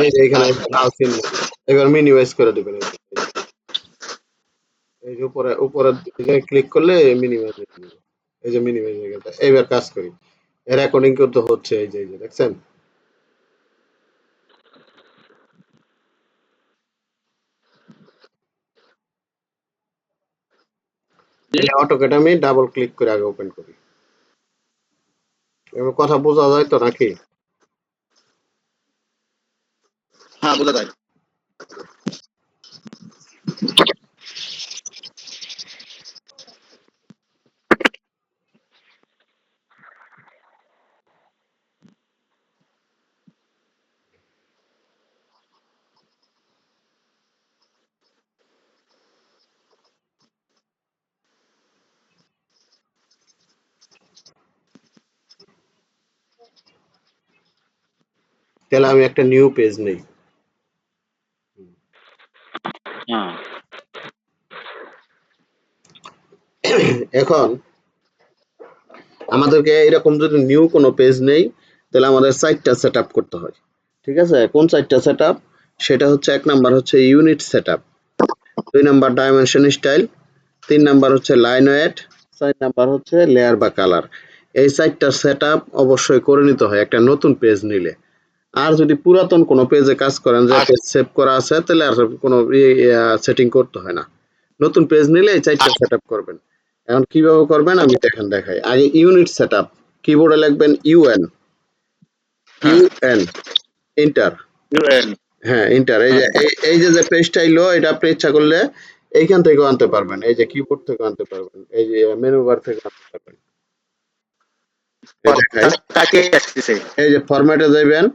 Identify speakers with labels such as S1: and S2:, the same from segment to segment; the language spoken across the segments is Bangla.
S1: এই যে এখানে লাল চিহ্ন, এবার মিনিমাইজ করে দিবেন। এই যে উপরে উপরে ক্লিক করলে মিনিমাইজ হয়ে যাবে। এই যে মিনিমাইজ হয়ে গেছে। এইবার কাজ করি, রেকর্ডিং কিন্তু হচ্ছে, এই যে দেখছেন। অটোক্যাড আমি ডাবল ক্লিক করে আগে ওপেন করি। এবার কথা বোঝা যায় তো নাকি?
S2: হ্যাঁ, বোঝা যায়।
S1: তাহলে আমি একটা নিউ পেজ নেই।
S2: হ্যাঁ,
S1: এখন আমাদেরকে এরকম যদি নিউ কোনো পেজ নেই, তাহলে আমাদের সাইটটা সেট আপ করতে হয়। ঠিক আছে, কোন সাইটটা সেট আপ? সেটা হচ্ছে 1 নাম্বার হচ্ছে unit set up, 2 number dimension style, 3 number হচ্ছে লাইন ওয়েট, 4 নাম্বার হচ্ছে লেয়ার বা কালার। এই সাইটটা সেট আপ অবশ্যই করে নিতে হয় একটা নতুন পেজ নিলে। আর যদি পুরাতন কোনো পেজে কাজ করেন, যে পেজ সেভ করা আছে, তাহলে আর কোনো সেটিং করতে হয় না। নতুন পেজ নিলে এই সাইটটা সেট আপ করবেন। এখন কিভাবে করবেন আমি দেখাই। আগে ইউনিট সেট আপ, কিবোর্ডে লিখবেন ইউএন, ইউএন, এন্টার। হ্যাঁ, এন্টার। এই যে এই যে পেজটা এলো, এটা আপনি ইচ্ছা করলে এইখান থেকেও আনতে পারবেন, এই যে কিবোর্ড থেকে আনতে পারবেন, এই যে মেনু বার থেকে আনতে পারবেন। এই দেখাই, এই যে ফরম্যাটে যাবেন।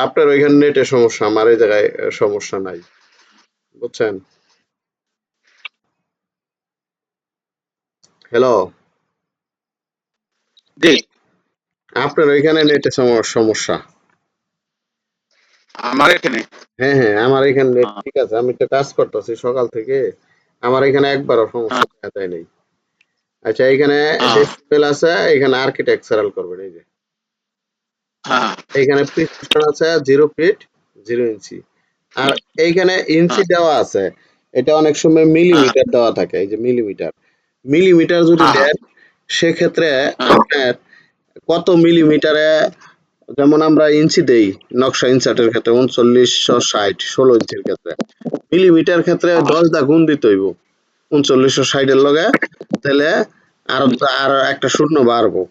S1: আপনার ওইখানে নেটের সমস্যা, আমার এই জায়গায় সমস্যা নাই, বুঝছেন? হ্যালো,
S2: জি,
S1: আপনার ওইখানে নেটের সমস্যা।
S2: আমার এখানে।
S1: হ্যাঁ হ্যাঁ, আমার এখানে নেট ঠিক আছে, আমি তো কাজ করতেছি সকাল থেকে, আমার এখানে একবারও সমস্যা দেখা যায় নাই। আচ্ছা, এখানে ডিসপ্লে আছে, এখানে আর্কিটেকচারাল করবেন। এই যে এইখানে প্রিসিশন আছে 0 ফিট 0 ইঞ্চি, আর এইখানে ইঞ্চি দেওয়া আছে, এটা অনেক সময় মিলিমিটার দেওয়া থাকে। এই যে মিলিমিটার, মিলিমিটার যদি দেন, সেক্ষেত্রে আপনার কত মিলিমিটারে, যেমন আমরা ইঞ্চি দেই নকশা ইনসার্টের ক্ষেত্রে 3960 16 ইঞ্চির ক্ষেত্রে, মিলিমিটার ক্ষেত্রে 10 দা গুণ দিতে হইব 3960 এর লগে, তাহলে আর আর একটা শূন্য বাড়বো,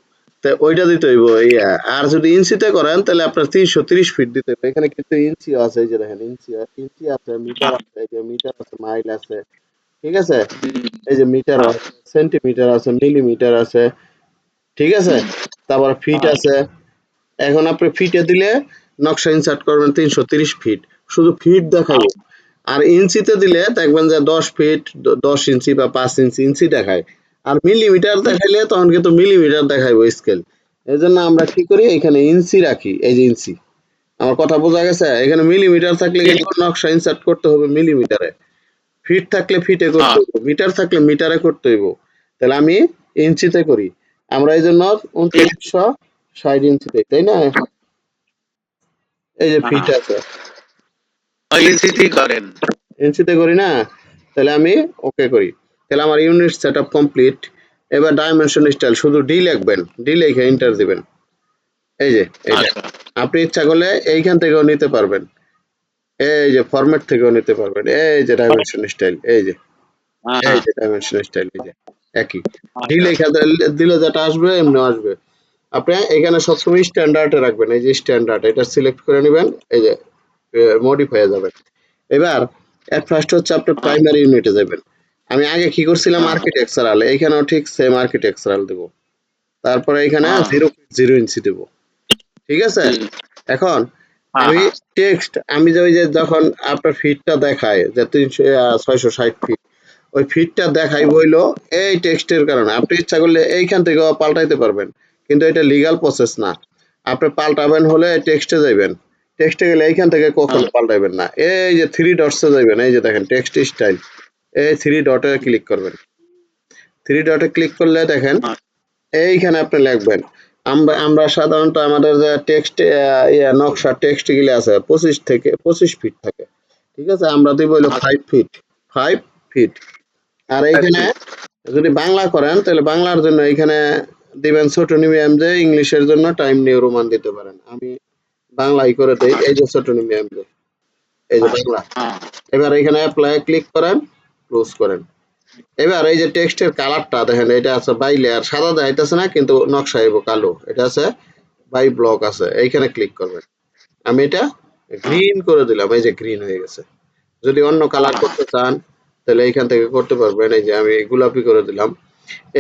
S1: তো ওইটা দিতে হইব। আর যদি ইঞ্চিতে করেন, তাহলে আপনার 330 ফিট দিতে হবে। এখানে কিন্তু ইঞ্চি আছে, এই যে দেখেন ইঞ্চি, ইঞ্চি আছে, মিটার আছে, এই যে মিটার আছে, মাইল আছে, ঠিক আছে, এই যে মিটার আছে, সেন্টিমিটার আছে, মিলিমিটার আছে, ঠিক আছে, তারপর ফিট আছে। এখন আপনি ফিটে দিলে নকশা ইনসার্ট করবেন 330 ফিট, শুধু ফিট দেখাবো। আর ইঞ্চিতে দিলে দেখবেন যে 10 ফিট 10 ইঞ্চি বা 5 ইঞ্চি ইঞ্চি দেখায়। আর মিলিমিটার দেখাইলে তখন কিন্তু মিলিমিটার দেখাইবো স্কেল। এই জন্য আমরা কি করি, এখানে ইঞ্চি রাখি, এই যে ইঞ্চি। আমার কথা বোঝা গেছে? এখানে মিলিমিটার থাকলে কিন্তু নকশা ইনসার্ট করতে হবে মিলিমিটারে, ফিট থাকলে ফিটে করতে হইব, মিটার থাকলে মিটারে করতে হইব। তাহলে আমি ইঞ্চিতে করি। আমরা এই জন্য 3960 ইঞ্চি দেই, তাই না? এই যে ফিট আছে,
S2: করেন।
S1: ইঞ্চিতে করি না? তাহলে আমি ওকে করি। তাহলে আমার ইউনিট সেটআপ কমপ্লিট। এবার ডাইমেনশন স্টাইল শুধু ডি লিখবেন, ডি লিখে এন্টার দিবেন। এই যে এইটা, আপনি ইচ্ছা করলে এইখান থেকেও নিতে পারবেন, এই যে ফরম্যাট থেকেও নিতে পারবেন। এই যে ডাইমেনশন স্টাইল, এই যে ডাইমেনশন স্টাইল, এই যে একই ডি লেখা দিলে যেটা আসবে এমনি আসবে। আপনি এখানে সবসময় স্ট্যান্ডার্ডে রাখবেন, এই যে স্ট্যান্ডার্ড, এটা সিলেক্ট করে নেবেন, এই যে মডিফাই হয়ে যাবে। এবার এট ফার্স্ট হচ্ছে আপনি প্রাইমারি ইউনিটে যাবেন। আমি আগে কি করছিলাম আর্কিটেকচারাল, এইখানেও ঠিক সেম আর্কিটেকচারাল দেব, তারপরে এখানে 0 ইঞ্চি দেব, ঠিক আছে। এখন আমি টেক্সট, আমি যে ওই যে যখন আপনার ফিটটা দেখায় যে 660 ফিট, ওই ফিটটা দেখাই বইলো এই টেক্সটের কারণে। আপনি ইচ্ছা করলে এইখান থেকেও পাল্টাইতে পারবেন, কিন্তু এটা লিগাল প্রসেস না। আপনি পাল্টাবেন হলে টেক্সটে যাইবেন, টেক্সটে গেলে এইখান থেকে কখনো পাল্টাইবেন না। এই যে 3 ডটসে যাইবেন, এই যে দেখেন টেক্সট স্টাইল, এই 3 ডটে ক্লিক করবেন। 3 ডটে ক্লিক করলে দেখেন এইখানে আপনি লিখবেন আমরা সাধারণত আমাদের যে টেক্সট নকশা টেক্সট গুলো আছে 25 ফিট থাকে, ঠিক আছে, আমরা দিব হলো 5 ফিট, 5 ফিট। আর এইখানে যদি বাংলা করেন তাহলে বাংলার জন্য এখানে দিবেন ছোট নিমিয়াম, যে ইংলিশের জন্য টাইম নিউ রোমান দিতে পারেন। আমি বাংলাই করে দেই, এই যে ছোট নিমিয়াম, যে এই যে বাংলা। এবার এখানে অ্যাপ্লাই ক্লিক করেন, ক্লোজ করেন। এবার এই যে টেক্সটের কালারটা দেখেন, এটা আছে বাই লেয়ার, সাদা দেখাইতেছে না কিন্তু নকশা আইবো কালো, এটা আছে বাই ব্লক আছে, এইখানে ক্লিক করবেন। আমি এটা গ্রিন করে দিলাম, এই যে গ্রিন হয়ে গেছে। যদি অন্য কালার করতে চান তাহলে এইখান থেকে করতে পারবেন, এই যে আমি গোলাপি করে দিলাম।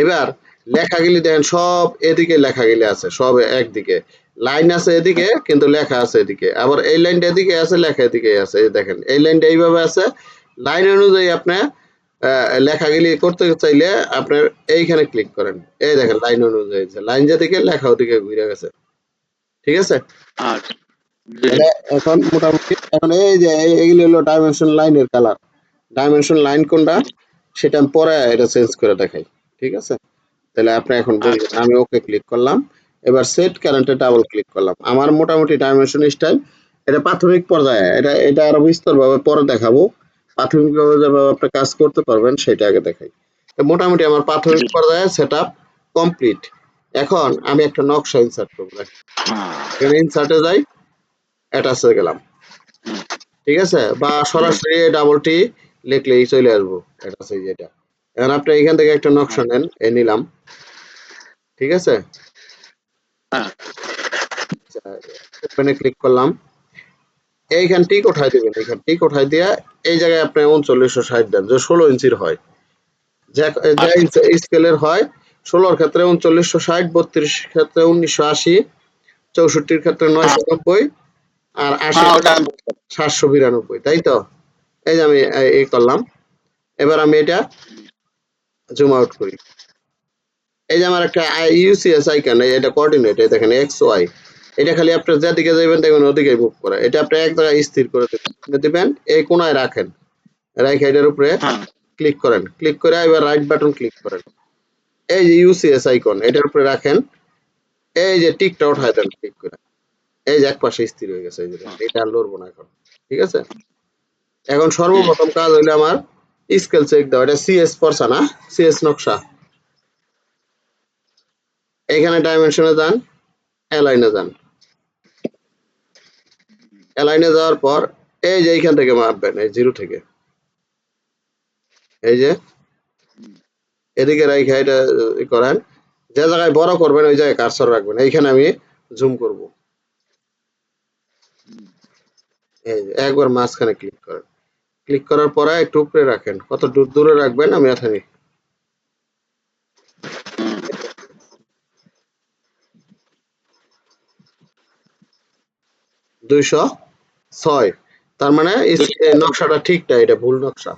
S1: এবার লেখাগুলি দেখেন সব এদিকে, লেখাগুলি আছে সব একদিকে, লাইন আছে এদিকে কিন্তু লেখা আছে এদিকে, আবার এই লাইনটা এদিকে আছে, লেখা এদিকে আছে। এই দেখেন এই লাইনটা এইভাবে আছে, লাইন অনুযায়ী আপনি লেখাগুলি করতে চাইলে আপনার এইখানে ক্লিক করেন। এই দেখেন লাইন অনুযায়ী, লাইন যেদিকে লেখা ওদিকে ঘুরে গেছে, ঠিক আছে।
S2: আচ্ছা, জি।
S1: এটা এখন মোটামুটি, এখন এই যে এইগুলি হলো ডাইমেনশন লাইনের কালার, ডাইমেনশন লাইন কোনটা সেটা আমি পরে এটা চেঞ্জ করে দেখাই, ঠিক আছে। তাহলে আপনি এখন বুঝবেন।
S2: আচ্ছা,
S1: আমি ওকে ক্লিক করলাম, এবার সেট কারেন্টে ডাবল ক্লিক করলাম। আমার মোটামুটি ডাইমেনশন স্টাইল, এটা প্রাথমিক পর্যায়ে, এটা এটা আরো বিস্তরভাবে পরে দেখাবো। প্রাথমিকভাবে যেভাবে আপনি কাজ করতে পারবেন সেটা আগে দেখাই। তো মোটামুটি আমার প্রাথমিক
S2: জি।
S1: পর্যায়ে সেট আপ কমপ্লিট। এখন আমি একটা নকশা ইনসার্ট করবো, এখানে ইনসার্টে যাই, অ্যাটাচে গেলাম, ঠিক আছে, বা সরাসরি ডাবল টি লিখলেই চলে আসবো অ্যাটাচে, যেটা। এখন আপনি এখান থেকে একটা নকশা নেন, নিলাম, ঠিক আছে।
S2: হ্যাঁ,
S1: ওপেনে ক্লিক করলাম, এইখান টিক উঠাই দিবেন, এইখান টিক উঠাই দিয়া এই জায়গায় আপনি 3960 দেন, যে 16 ইঞ্চির হয়, যে যে স্কেলের হয়। 16 ক্ষেত্রে 3960, 32 ক্ষেত্রে 1980, 64 ক্ষেত্রে 990, আর 80
S2: ওটা আমি
S1: 792, তাই তো। এই যে আমি এই করলাম। এবার আমি এটা জুম আউট করি। এই যে আমার একটা ইউসিএস আইকন, এটা কোঅর্ডিনেট, এই দেখেন এক্স ওয়াই, এটা খালি আপনি যেদিকে যাবেন দেখবেন ওদিকে মুভ করে, এটা আপনি এক জায়গায় স্থির করে দিবেন, এই কোনায় রাখেন, রাইখে এটার উপরে
S2: হ্যাঁ,
S1: ক্লিক করেন, ক্লিক করে এবার রাইট বাটন ক্লিক করেন, এই যে ইউসিএস আইকন এটার উপরে রাখেন, এই যে টিকটা উঠায় দেন ক্লিক করে, এই যে একপাশে স্থির হয়ে গেছে, এই যে দেখেন, এটা আর লড়বো না এখন, ঠিক আছে। এখন
S2: জি।
S1: সর্বপ্রথম কাজ হইলো আমার স্কেল চেক দাও, এটা সিএস পড়ছা না, সিএস নকশা। এখানে ডাইমেনশনে যান, অ্যালাইনে যান, অ্যালাইনে যাওয়ার পর এই যে এইখান থেকে মাপবেন, এই জিরো থেকে, এই যে এদিকে রাইখা এটা করেন, যে জায়গায় বড় করবেন ওই জায়গায় কার্সর রাখবেন। এইখানে আমি জুম করব, এই যে একবার মাঝখানে ক্লিক করেন, ক্লিক করার পরে একটু উপরে রাখেন, কত দূর দূরে রাখবেন আমি এখানে 206, তার মানে নকশাটা ঠিক না, এটা ভুল নকশা।